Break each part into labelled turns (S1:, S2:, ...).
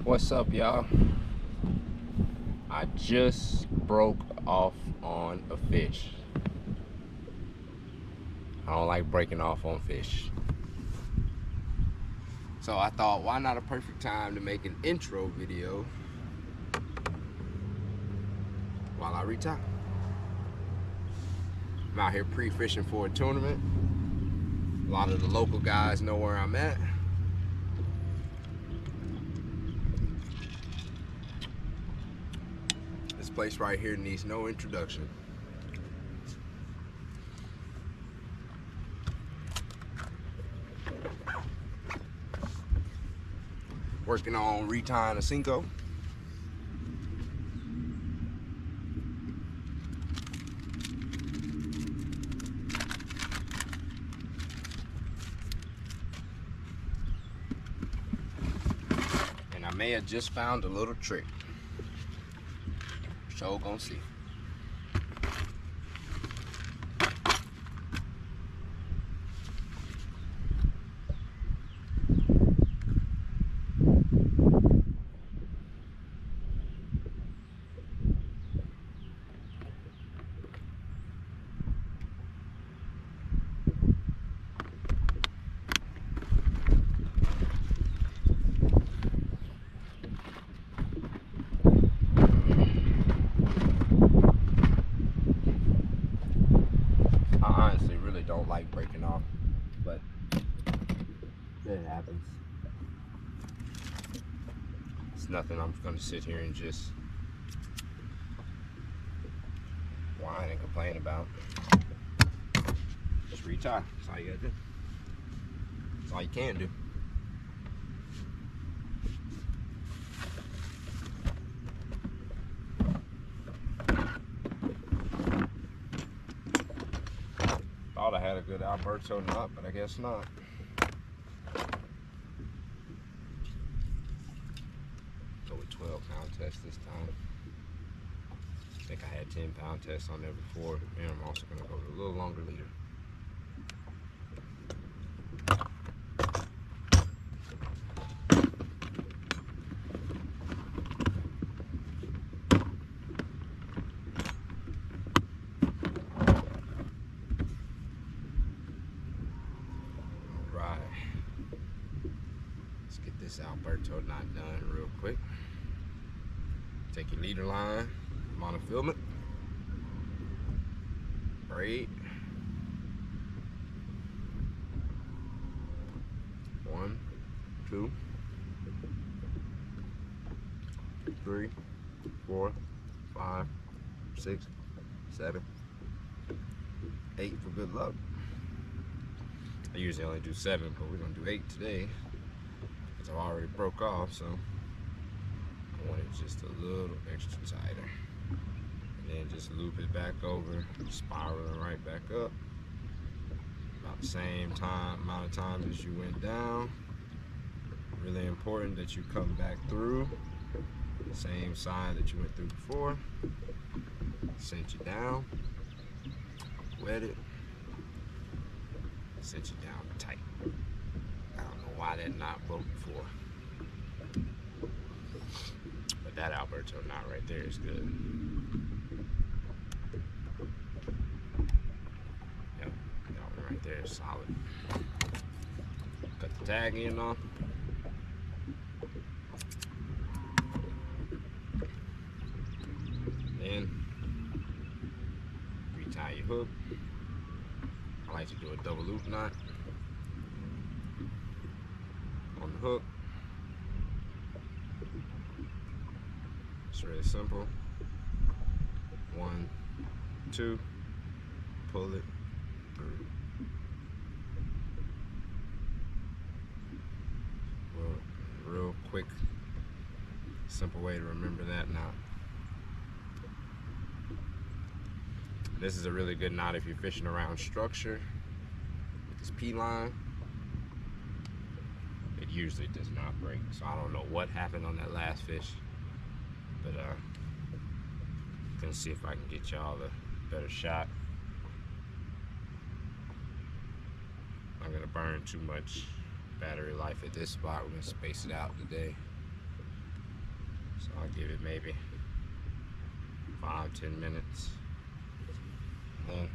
S1: What's up, y'all? I just broke off on a fish. I don't like breaking off on fish. So I thought, why not a perfect time to make an intro video while I retire? I'm out here pre-fishing for a tournament. A lot of the local guys know where I'm at. This place right here needs no introduction. Working on retying a Cinco. And I may have just found a little trick. So gonna see. I honestly really don't like breaking off, but it happens. It's nothing I'm gonna sit here and just whine and complain about. Just retie. That's all you gotta do. That's all you can do. Thought I had a good Alberto nut, but I guess not. Go with 12-pound test this time. I think I had 10-pound tests on there before, and I'm also gonna go with a little longer leader. Let's get this Alberto knot done real quick. Take your leader line, monofilament, braid. 1, 2, 3, 4, 5, 6, 7, 8 for good luck. I usually only do 7, but we're gonna do 8 today because I've already broke off, so I want it just a little extra tighter. And then just loop it back over, spiraling right back up. About the same amount of time as you went down. Really important that you come back through the same side that you went through before. Cinch it down, wet it, cinch it down tight. I don't know why that knot broke before, but that Alberto knot right there is good. Yep, that one right there is solid. Cut the tag end off. Then retie your hook. I like to do a double loop knot on the hook. It's really simple. 1, 2, pull it through. Real quick, simple way to remember that knot. This is a really good knot if you're fishing around structure with this P-line. It usually does not break, so I don't know what happened on that last fish, but gonna see if I can get y'all a better shot. I'm gonna burn too much battery life at this spot. We're gonna space it out today. So I'll give it maybe 5-10 minutes. Then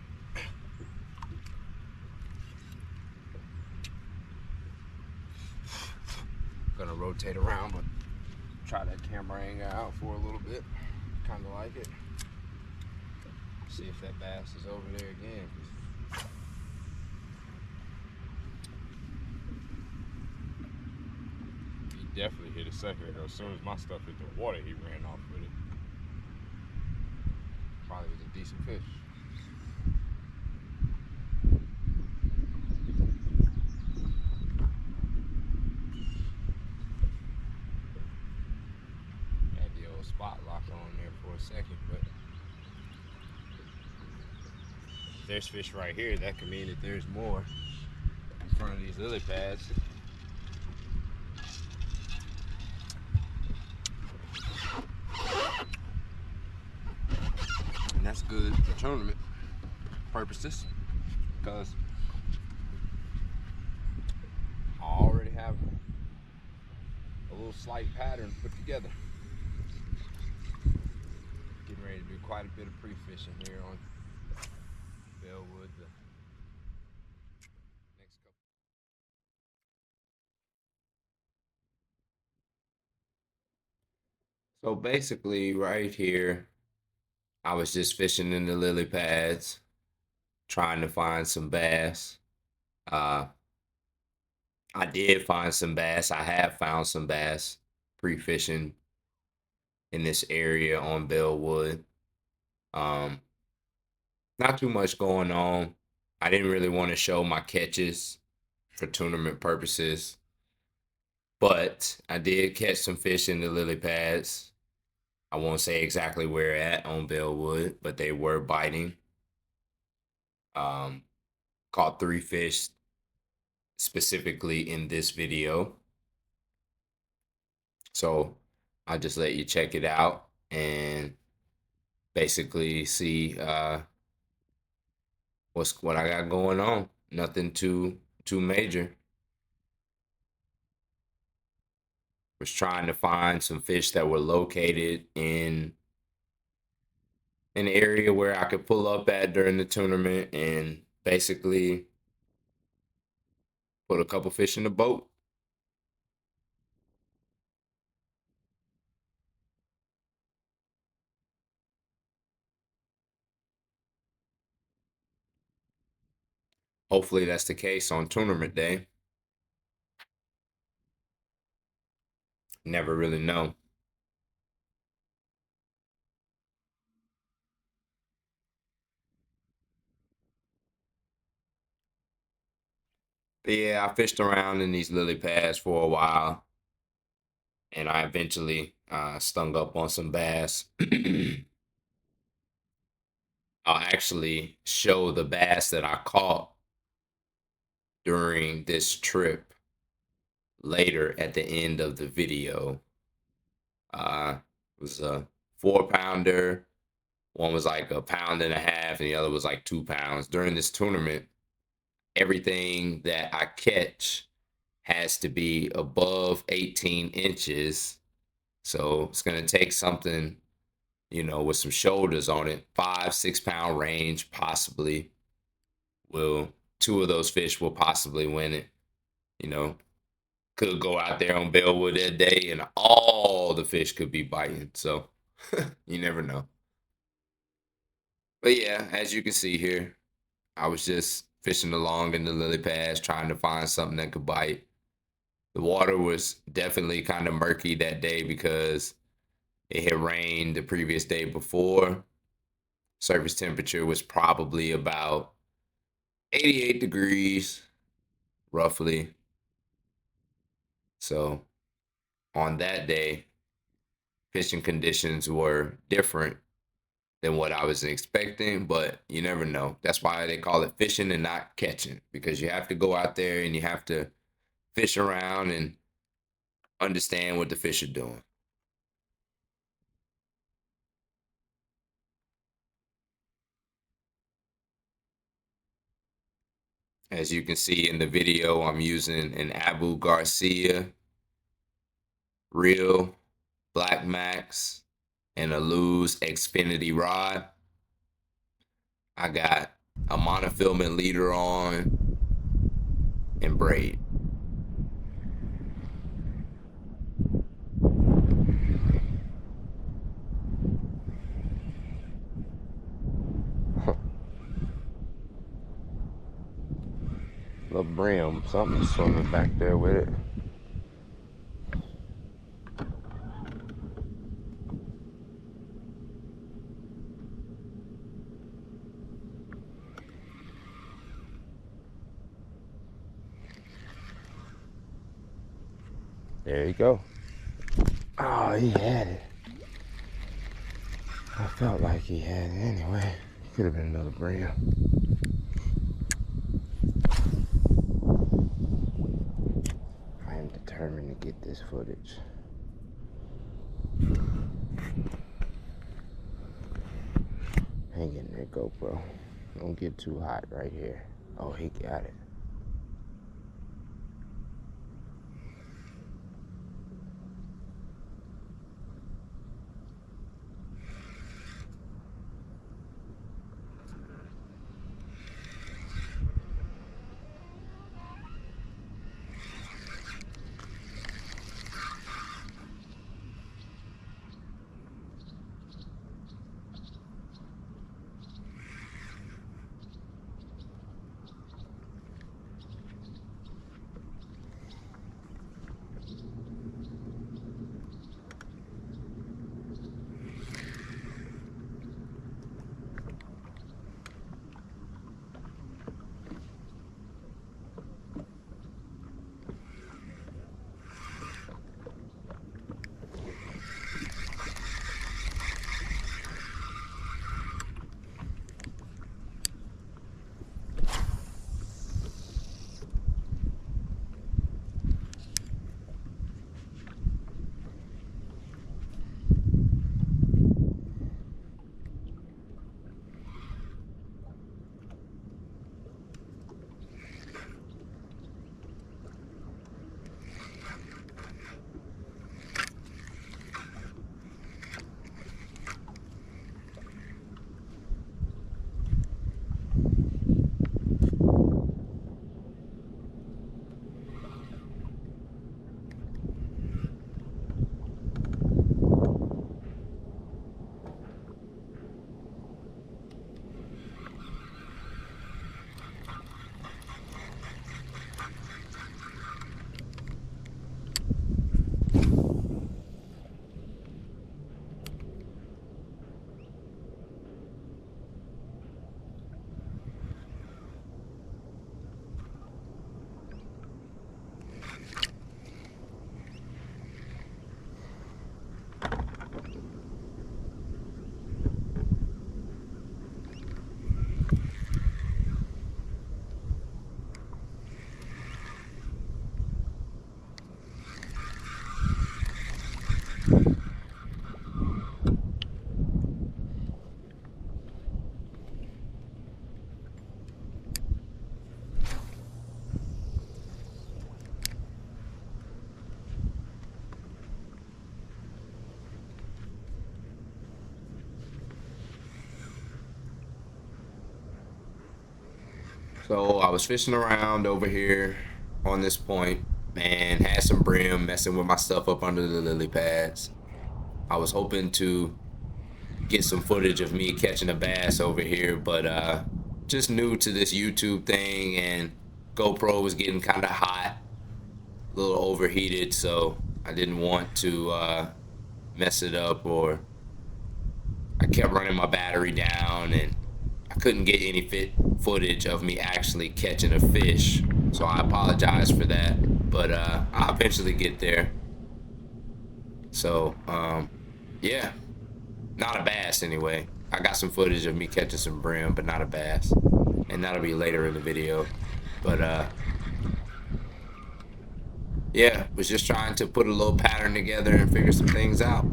S1: gonna rotate around, but try that camera angle out for a little bit. Kind of like it. See if that bass is over there again. He definitely hit a second ago. As soon as my stuff hit the water, he ran off with it. Probably was a decent fish. Had the old spot lock on there for a second, but if there's fish right here, that could mean that there's more in front of these lily pads. And that's good for tournament purposes because I already have a little slight pattern put together. Getting ready to do quite a bit of pre-fishing here on Bellwood the next couple. So basically right here, I was just fishing in the lily pads, trying to find some bass. Uh, I did find some bass. I have found some bass pre-fishing in this area on Bellwood. Um, Not too much going on. I didn't really want to show my catches for tournament purposes, but I did catch some fish in the lily pads. I won't say exactly where at on Bellwood, but they were biting. Um, Caught 3 fish specifically in this video. So I'll just let you check it out and basically see what I got going on. Nothing too major. Was trying to find some fish that were located in an area where I could pull up at during the tournament and basically put a couple fish in the boat. Hopefully that's the case on tournament day. Never really know. But yeah, I fished around in these lily pads for a while, and I eventually stung up on some bass. I'll actually show the bass that I caught during this trip later at the end of the video. It was a 4-pounder. One was like a pound and a half, and the other was like 2 pounds. During this tournament, everything that I catch has to be above 18 inches. So it's going to take something, with some shoulders on it, 5-6 pound range, possibly will, 2 of those fish will possibly win it. Could go out there on Bellwood that day and all the fish could be biting. So you never know. But yeah, as you can see here, I was just fishing along in the lily pads, trying to find something that could bite. The water was definitely kind of murky that day because it had rained the previous day before. Surface temperature was probably about 88 degrees, roughly. So on that day, fishing conditions were different than what I was expecting, but you never know. That's why they call it fishing and not catching, because you have to go out there and you have to fish around and understand what the fish are doing. As you can see in the video, I'm using an Abu Garcia reel,
S2: Black Max, and a loose Xfinity rod. I got a monofilament leader on and braid.
S1: Little brim, something swimming back there with it. There you go. Oh, he had it. I felt like he had it anyway. Could have been another brim. I am determined to get this footage. Hang in there, GoPro. Don't get too hot right here. Oh, he got it.
S2: So I was fishing around over here on this point, man, had some brim messing with my stuff up under the lily pads. I was hoping to get some footage of me catching a bass over here, but just new to this YouTube thing, and GoPro was getting kind of hot, a little overheated, so I didn't want to mess it up, or I kept running my battery down and I couldn't get any footage of me actually catching a fish, so I apologize for that, but I'll eventually get there. So yeah, not a bass anyway. I got some footage of me catching some brim, but not a bass, and that'll be later in the video. But yeah, was just trying to put a little pattern together and figure some things out.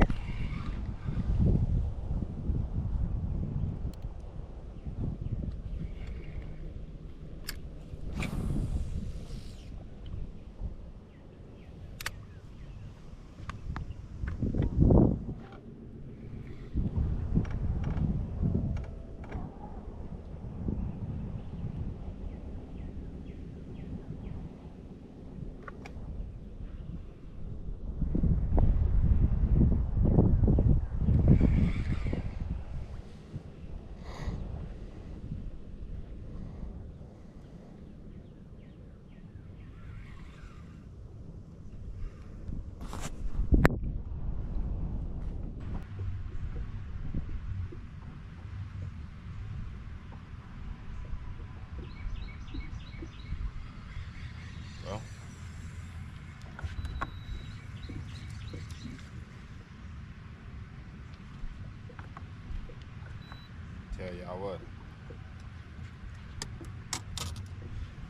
S1: y'all what.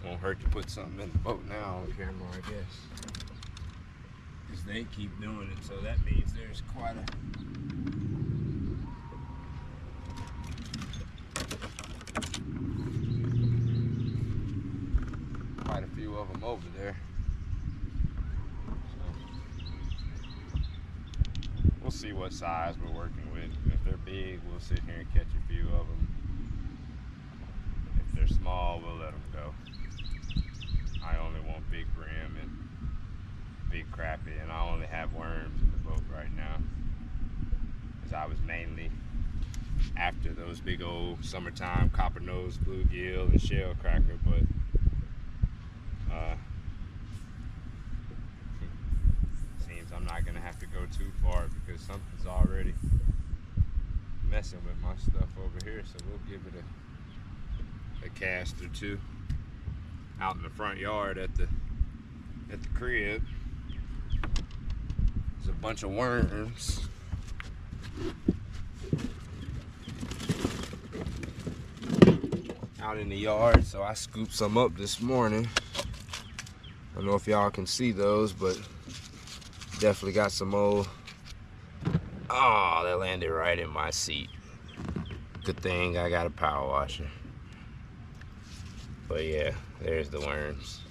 S1: Won't hurt to put something in the boat now on camera, I guess. Because they keep doing it, so that means there's quite a few of them over there. So we'll see what size we're working with. If they're big, we'll sit here and catch a few of them. If they're small, we'll let them go. I only want big brim and big crappie, and I only have worms in the boat right now. Because I was mainly after those big old summertime copper nose bluegill and shell cracker, but seems I'm not gonna have to go too far because something's already messing with my stuff over here, so we'll give it a cast or two out in the front yard at the crib. There's a bunch of worms. Out in the yard, so I scooped some up this morning. I don't know if y'all can see those, but definitely got some old. Oh, that landed right in my seat. Good thing I got a power washer. But yeah, there's the worms.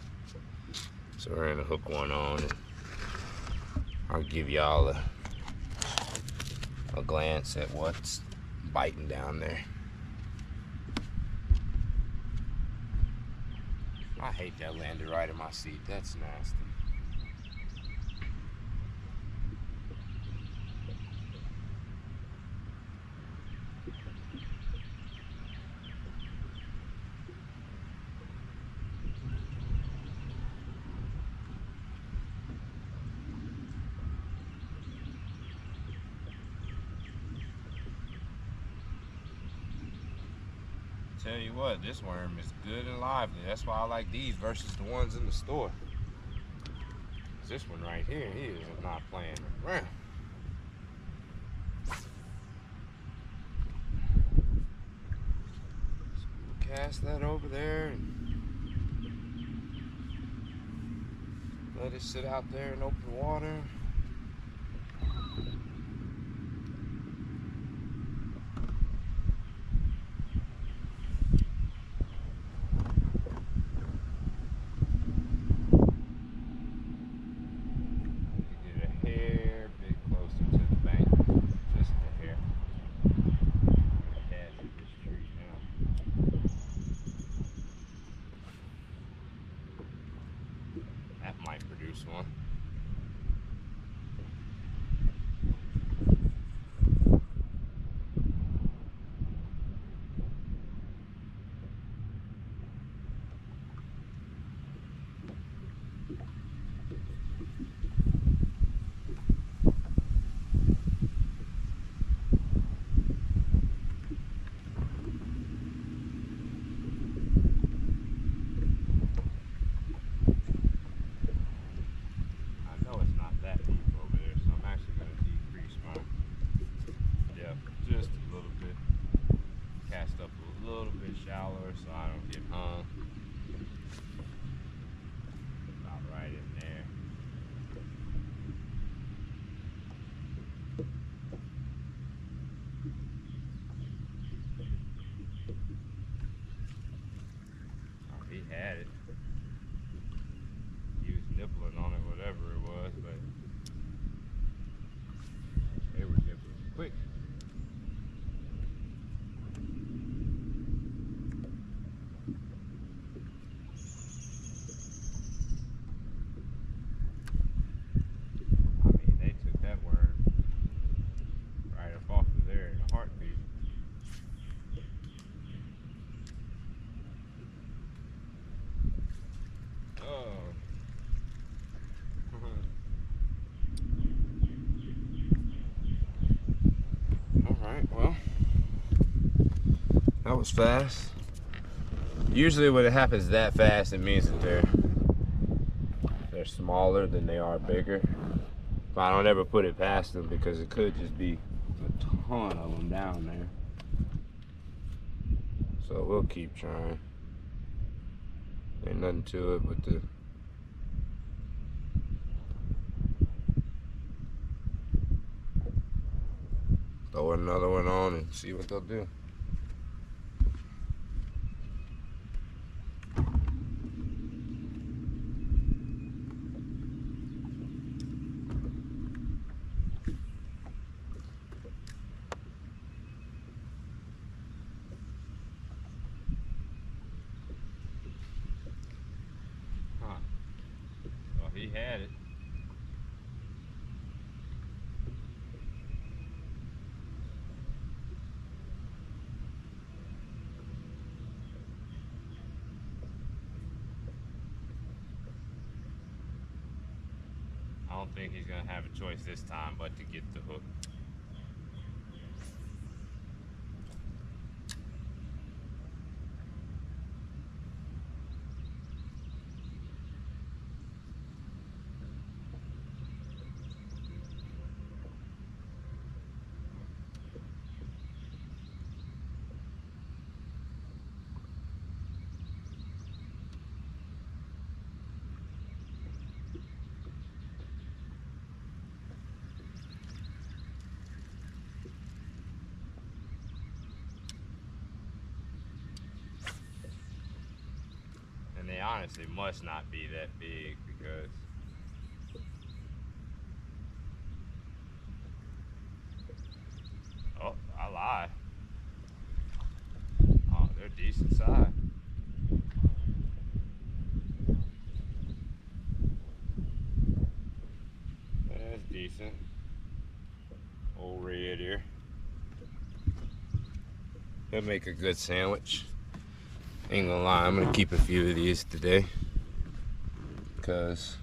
S1: So we're gonna hook one on, and I'll give y'all a glance at what's biting down there. I hate that landed right in my seat. That's nasty. Tell you what, this worm is good and lively. That's why I like these versus the ones in the store. This one right here, he is not playing around. So we'll cast that over there and let it sit out there in open water. One. Shallower so I don't get hung. About right in there. Oh, he had it. He was nibbling on it, whatever it was, but they were nibbling quick. Well, that was fast. Usually when it happens that fast, it means that they're smaller than they are bigger. But I don't ever put it past them because it could just be a ton of them down there. So we'll keep trying. Ain't nothing to it but to throw another one on and see what they'll do. Huh. Well, he had it. I don't think he's gonna have a choice this time but to get the hook. And they honestly must not be that big because oh, I lied. Oh, they're decent size. That's decent. Old red here. He'll make a good sandwich. Ain't gonna lie, I'm gonna keep a few of these today because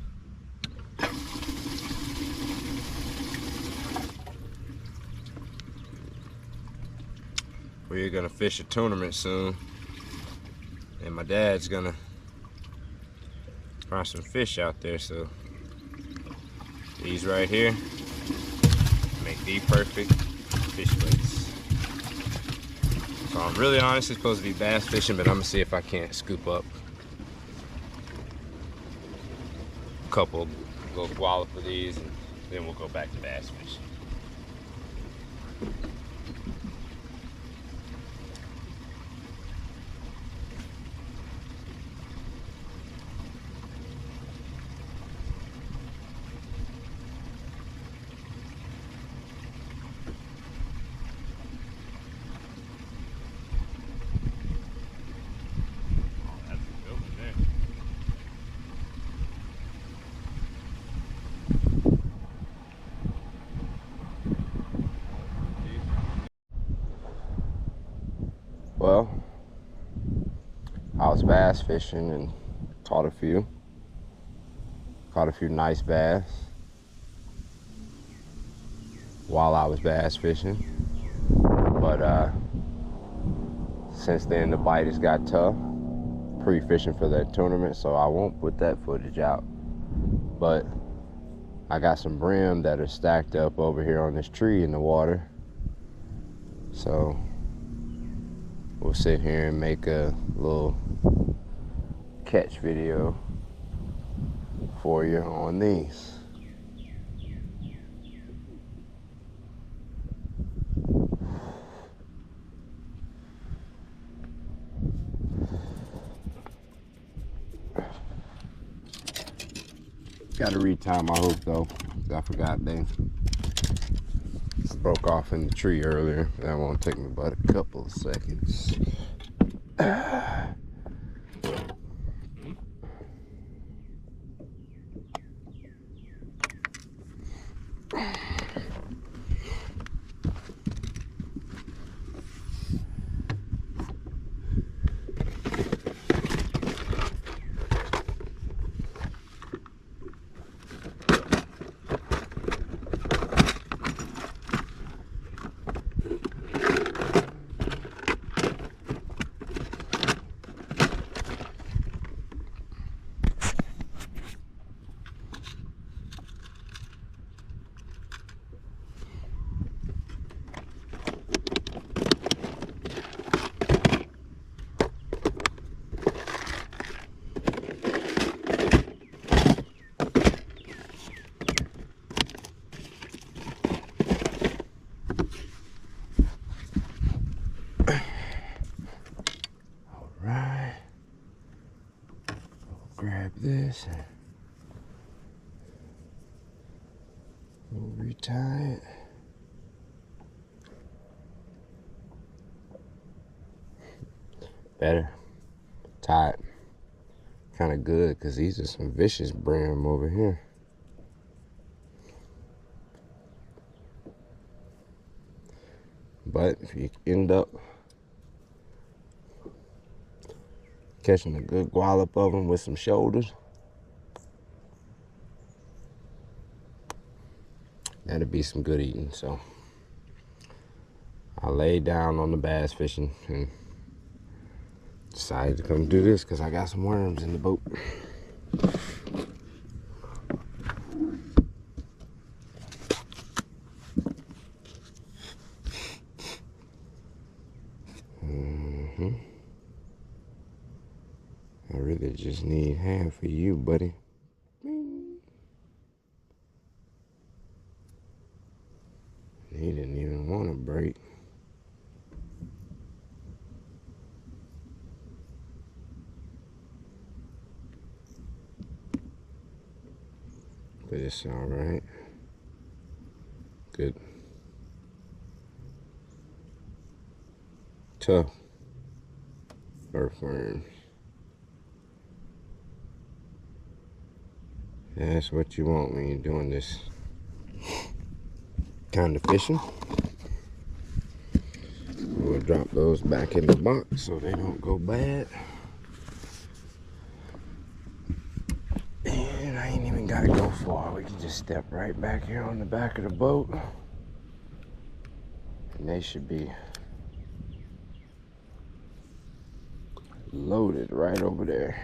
S1: we're gonna fish a tournament soon, and my dad's gonna find some fish out there. So these right here make the perfect fish plates. So I'm really honestly supposed to be bass fishing, but I'm gonna see if I can't scoop up a couple little guala for these, and then we'll go back to bass fishing. Well, I was bass fishing and caught a few nice bass while I was bass fishing. But since then the bite has got tough pre-fishing for that tournament, so I won't put that footage out. But I got some brim that are stacked up over here on this tree in the water. So we'll sit here and make a little catch video for you on these. Gotta retie my hook though, 'cause I forgot they broke off in the tree earlier. That won't take me but a couple of seconds. nice. We'll retie it. Better. Tied. Kind of good because these are some vicious bream over here. But if you end up catching a good wallop of them with some shoulders, that'll be some good eating. So I laid down on the bass fishing and decided to come do this because I got some worms in the boat. I really just need half of you, buddy. He didn't even want to break. But it's all right. Good. Tough earthworms. That's what you want when you're doing this kind of fishing. We'll drop those back in the box so they don't go bad. And I ain't even gotta go far. We can just step right back here on the back of the boat. And they should be loaded right over there.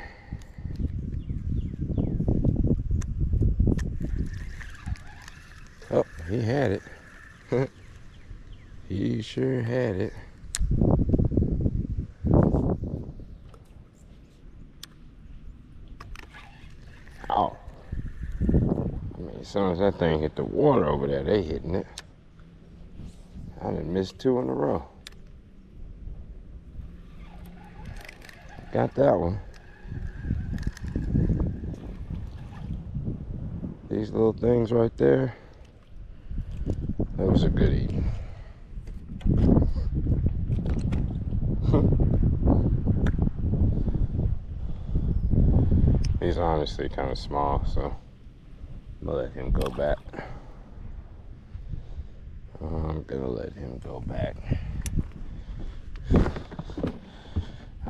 S1: Oh, he had it. He sure had it. Oh. I mean, as soon as that thing hit the water over there, they hitting it. I done missed 2 in a row. Got that one. These little things right there, those are good eating. He's honestly kind of small, so I'm gonna let him go back. I'm gonna let him go back.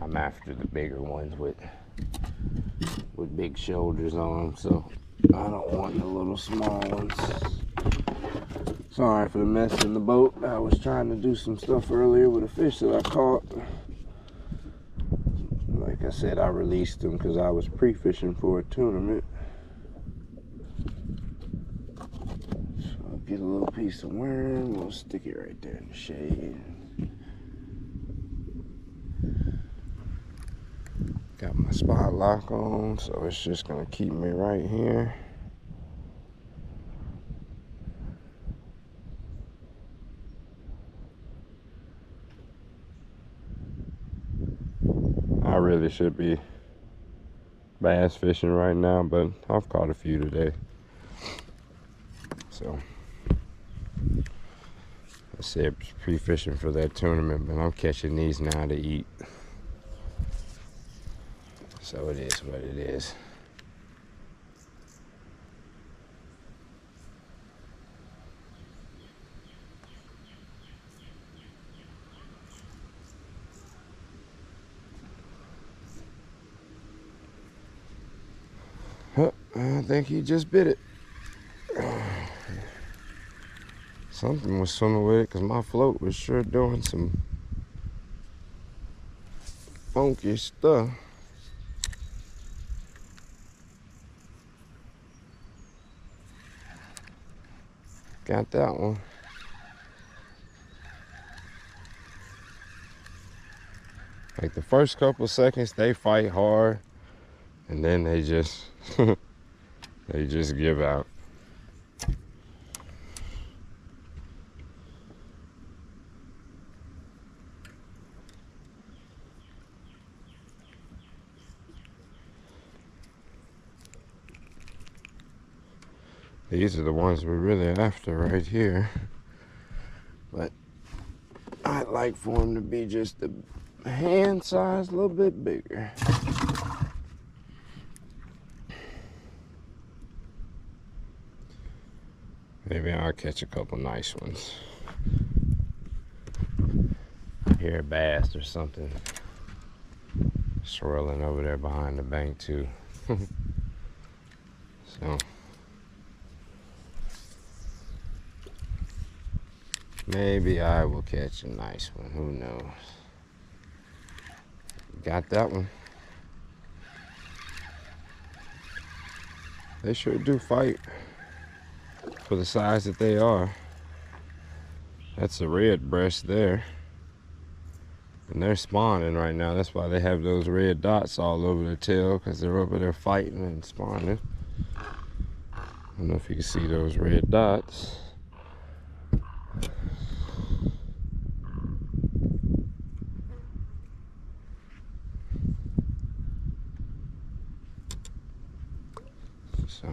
S1: I'm after the bigger ones with big shoulders on them, so I don't want the little small ones. Sorry for the mess in the boat. I was trying to do some stuff earlier with a fish that I caught. Like I said, I released them because I was pre-fishing for a tournament. So I'll get a little piece of worm. We'll stick it right there in the shade. Got my spot lock on, so it's just gonna keep me right here. I really should be bass fishing right now, but I've caught a few today. So I said pre-fishing for that tournament, but I'm catching these now to eat. So it is what it is. Oh, I think he just bit it. Something was swimming with it because my float was sure doing some funky stuff. Got that one. Like the first couple seconds, they fight hard, and then they just they just give out. These are the ones we're really after right here. But I'd like for them to be just a hand size, a little bit bigger. Maybe I'll catch a couple nice ones. Hear a bass or something swirling over there behind the bank too. So maybe I will catch a nice one. Who knows? Got that one. They sure do fight for the size that they are. That's a red breast there. And they're spawning right now. That's why they have those red dots all over their tail, because they're over there fighting and spawning. I don't know if you can see those red dots. So,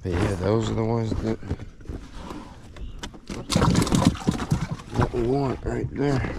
S1: but yeah, those are the ones that we want right there.